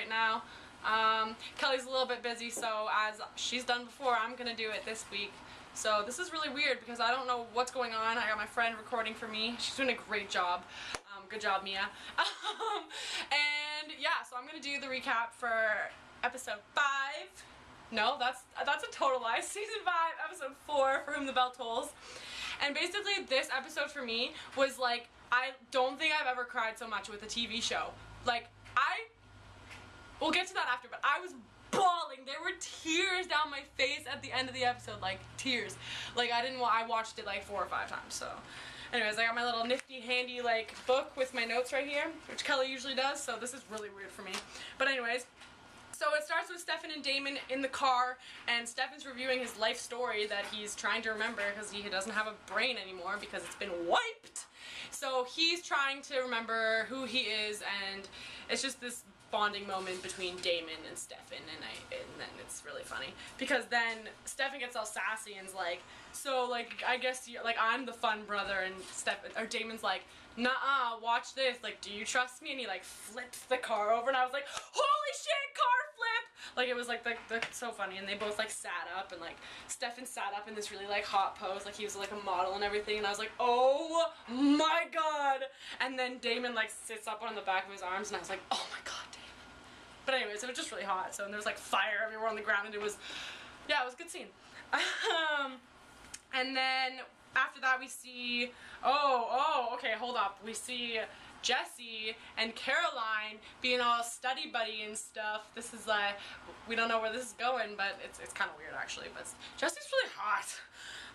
right now. Kelly's a little bit busy, so as she's done before, I'm gonna do it this week. So this is really weird because I don't know what's going on. I got my friend recording for me. She's doing a great job. Good job, Mia. And yeah, so I'm gonna do the recap for episode 5. No, that's a total lie. Season 5, episode 4, For Whom the Bell Tolls. And basically this episode for me was like, I don't think I've ever cried so much with a TV show. Like, we'll get to that after, but I was bawling. There were tears down my face at the end of the episode, like tears. Like I watched it like 4 or 5 times, so. Anyways, I got my little nifty handy like book with my notes right here, which Kelly usually does, so this is really weird for me. But anyways, so it starts with Stefan and Damon in the car, and Stefan's reviewing his life story that he's trying to remember because he doesn't have a brain anymore because it's been wiped. So he's trying to remember who he is, and it's just this bonding moment between Damon and Stefan, and then it's really funny because then Stefan gets all sassy and's like, so like I guess you're like, I'm the fun brother, and Damon's like, nuh-uh, watch this, like, do you trust me? And he like flips the car over, and I was like, holy shit, car flip! Like, it was like so funny, and they both like sat up, and like Stefan sat up in this really like hot pose, like he was like a model and everything, and I was like, oh my god! And then Damon like sits up on the back of his arms, and I was like, oh my god, Damon. But anyways, it was just really hot, so and there was like fire everywhere on the ground, and it was, yeah, it was a good scene. And then after that we see, okay, hold up, we see Jesse and Caroline being all study buddy and stuff. This is like, we don't know where this is going, but it's kind of weird actually, but Jesse's really hot.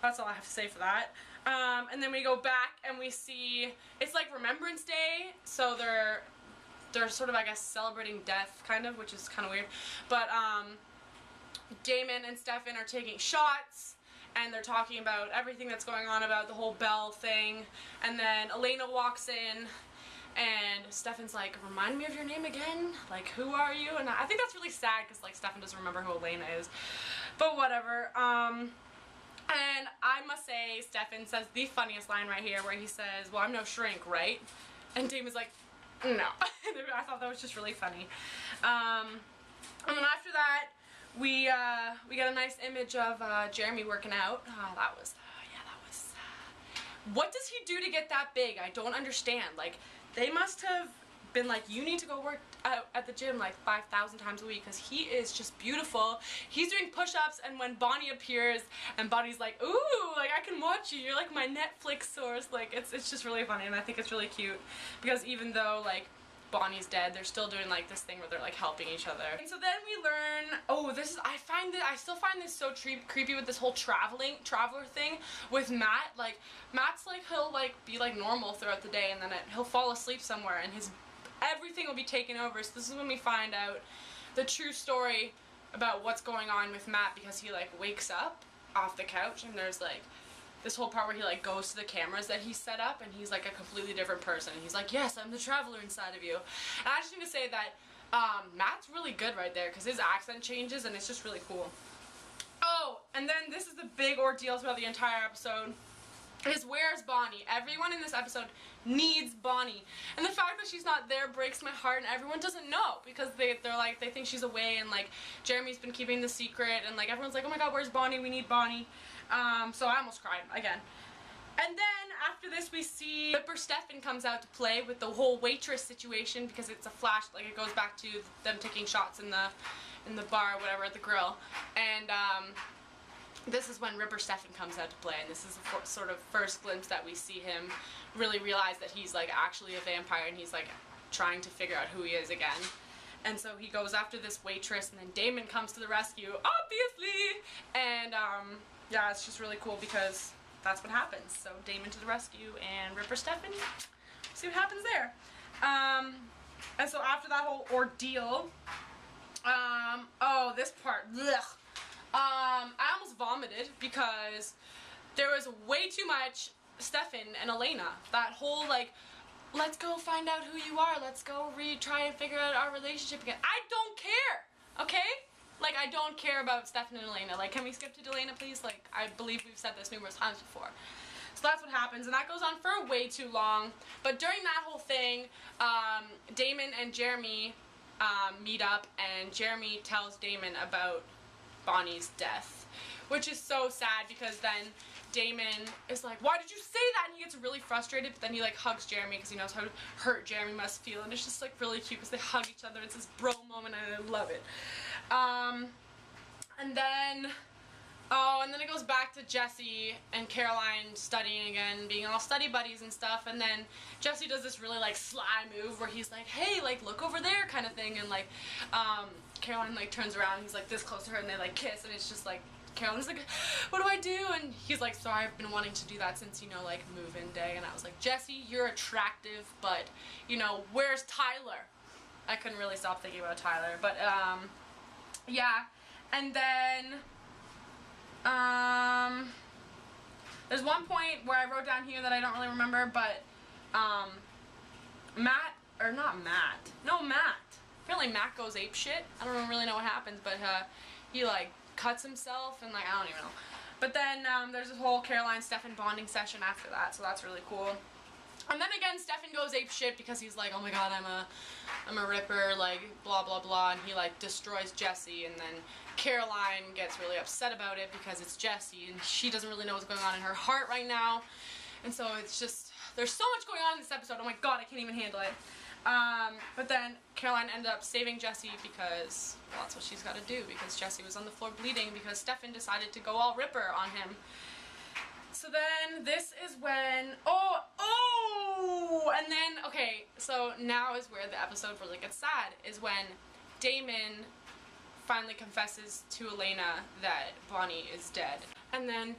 That's all I have to say for that. And then we go back and we see, it's like Remembrance Day, so they're sort of, I guess, celebrating death, kind of, which is kind of weird. But Damon and Stefan are taking shots, and they're talking about everything that's going on about the whole Bell thing. And then Elena walks in, and Stefan's like, remind me of your name again? Like, who are you? And I think that's really sad, because, like, Stefan doesn't remember who Elena is. But whatever. And I must say, Stefan says the funniest line right here, where he says, well, I'm no shrink, right? And Damon's like, no. I thought that was just really funny. And then after that, we get a nice image of Jeremy working out. That was, what does he do to get that big? I don't understand. Like, they must have been like, you need to go work out at the gym like 5,000 times a week, because he is just beautiful. He's doing push-ups, and when Bonnie appears and Bonnie's like, ooh, like, I can watch you, you're like my Netflix source, like, it's just really funny, and I think it's really cute, because even though like Bonnie's dead, they're still doing like this thing where they're like helping each other. And so then we learn, I still find this so creepy with this whole traveler thing with Matt. Like, Matt's like, he'll like be like normal throughout the day, and then he'll fall asleep somewhere, and everything will be taken over. So this is when we find out the true story about what's going on with Matt, because he like wakes up off the couch, and there's like this whole part where he like goes to the cameras that he set up, and he's like a completely different person. And he's like, yes, I'm the traveler inside of you. And I just need to say that Matt's really good right there, because his accent changes, and it's just really cool. Oh, and then this is the big ordeal throughout the entire episode, is where's Bonnie? Everyone in this episode needs Bonnie, and the fact that she's not there breaks my heart, and everyone doesn't know, because they think she's away, and like Jeremy's been keeping the secret, and like everyone's like, oh my god, where's Bonnie? We need Bonnie. So I almost cried again. And then after this we see Ripper Stefan comes out to play with the whole waitress situation, because it's a flash, like it goes back to them taking shots in the bar or whatever at the grill, and this is when Ripper Stefan comes out to play, and this is the sort of first glimpse that we see him really realize that he's like actually a vampire, and he's like trying to figure out who he is again. And so he goes after this waitress, and then Damon comes to the rescue, obviously! And yeah, it's just really cool because that's what happens. So Damon to the rescue, and Ripper Stefan, see what happens there. And so after that whole ordeal, oh, this part, ugh. I almost vomited because there was way too much Stefan and Elena. That whole like, let's go find out who you are, let's go try and figure out our relationship again. I don't care, okay? Like, I don't care about Stefan and Elena. Like, can we skip to Elena, please? Like, I believe we've said this numerous times before. So that's what happens, and that goes on for way too long. But during that whole thing, Damon and Jeremy meet up, and Jeremy tells Damon about Bonnie's death, which is so sad because then Damon is like, why did you say that? And he gets really frustrated, but then he like hugs Jeremy because he knows how hurt Jeremy must feel, and it's just like really cute because they hug each other. It's this bro moment and I love it. And then it goes back to Jesse and Caroline studying again, being all study buddies and stuff, and then Jesse does this really like sly move where he's like, hey, like look over there kind of thing, and like Caroline like turns around, he's like this close to her, and they like kiss, and it's just like Caroline's like, what do I do? And he's like, sorry, I've been wanting to do that since, you know, like move-in day. And I was like, Jesse, you're attractive, but you know, where's Tyler? I couldn't really stop thinking about Tyler, but yeah. And then there's one point where I wrote down here that I don't really remember, but Matt. Apparently Matt goes ape shit. I don't really know what happens, but he like cuts himself and like I don't even know. But then there's this whole Caroline Stefan bonding session after that, so that's really cool. And then again, Stefan goes ape shit because he's like, oh my god, I'm a ripper, like blah blah blah, and he like destroys Jesse, and then Caroline gets really upset about it because it's Jesse and she doesn't really know what's going on in her heart right now, and so it's just, there's so much going on in this episode. Oh my god, I can't even handle it. But then Caroline ended up saving Jesse because, well, that's what she's got to do, because Jesse was on the floor bleeding because Stefan decided to go all ripper on him. So then this is when, and then, okay, so now is where the episode really gets sad, is when Damon finally confesses to Elena that Bonnie is dead. And then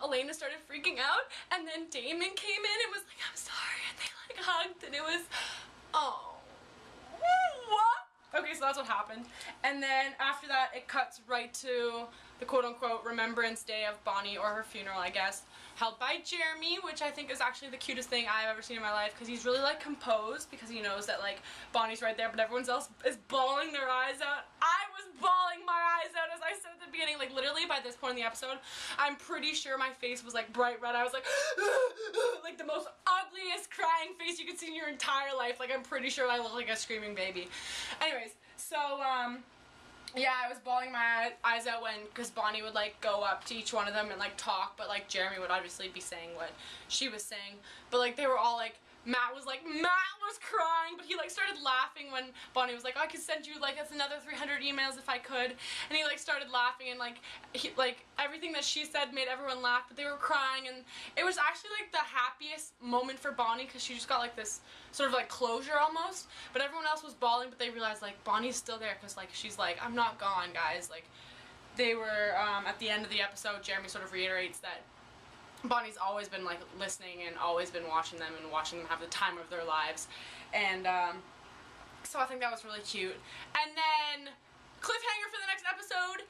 Elena started freaking out, and then Damon came in and was like, I'm sorry, and they like hugged, and it was, oh, what? Okay, so that's what happened. And then after that, it cuts right to the quote-unquote Remembrance Day of Bonnie, or her funeral, I guess, held by Jeremy, which I think is actually the cutest thing I've ever seen in my life, because he's really, like, composed, because he knows that, like, Bonnie's right there, but everyone else is bawling their eyes out. I was bawling my eyes out, as I said at the beginning, like, literally, by this point in the episode, I'm pretty sure my face was, like, bright red. I was, like, like, the most ugliest crying face you could see in your entire life. Like, I'm pretty sure I look like a screaming baby. Anyways, so, yeah, I was bawling my eyes out because Bonnie would, like, go up to each one of them and, like, talk, but, like, Jeremy would obviously be saying what she was saying, but, like, they were all, like, Matt was crying, but he, like, started laughing when Bonnie was like, oh, I could send you, like, that's another 300 emails if I could, and he, like, started laughing, and, like, everything that she said made everyone laugh, but they were crying, and it was actually, like, the happiest moment for Bonnie, because she just got, like, this sort of, like, closure almost, but everyone else was bawling, but they realized, like, Bonnie's still there, because, like, she's like, I'm not gone, guys. Like, they were, at the end of the episode, Jeremy sort of reiterates that Bonnie's always been, like, listening and always been watching them and watching them have the time of their lives. And, so I think that was really cute. And then, cliffhanger for the next episode,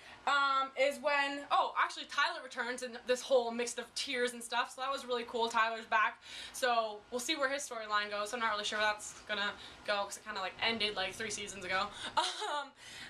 is when, oh, actually Tyler returns in this whole mix of tears and stuff, so that was really cool. Tyler's back. So, we'll see where his storyline goes. I'm not really sure where that's gonna go, because it kind of, like, ended, like, 3 seasons ago.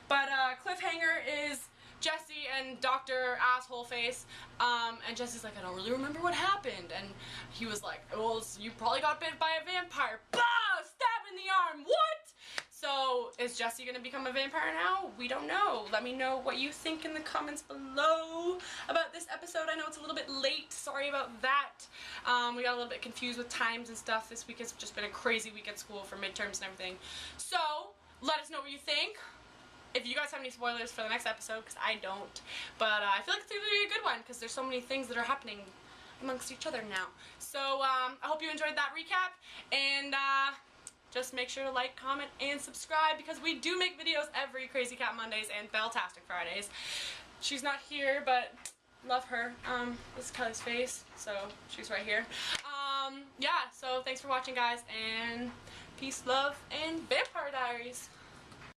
But, cliffhanger is Jesse and Dr. Asshole Face, and Jesse's like, I don't really remember what happened, and he was like, well, you probably got bit by a vampire. Bah! Stab in the arm! What? So, is Jesse gonna become a vampire now? We don't know. Let me know what you think in the comments below about this episode. I know it's a little bit late. Sorry about that. We got a little bit confused with times and stuff. This week has just been a crazy week at school for midterms and everything. So, let us know what you think. If you guys have any spoilers for the next episode, because I don't. But I feel like it's going to be a good one, because there's so many things that are happening amongst each other now. So, I hope you enjoyed that recap, and just make sure to like, comment, and subscribe, because we do make videos every Crazy Cat Mondays and Fantastic Fridays. She's not here, but love her. This is Kelly's face, so she's right here. Yeah, so thanks for watching, guys, and peace, love, and Vampire Diaries.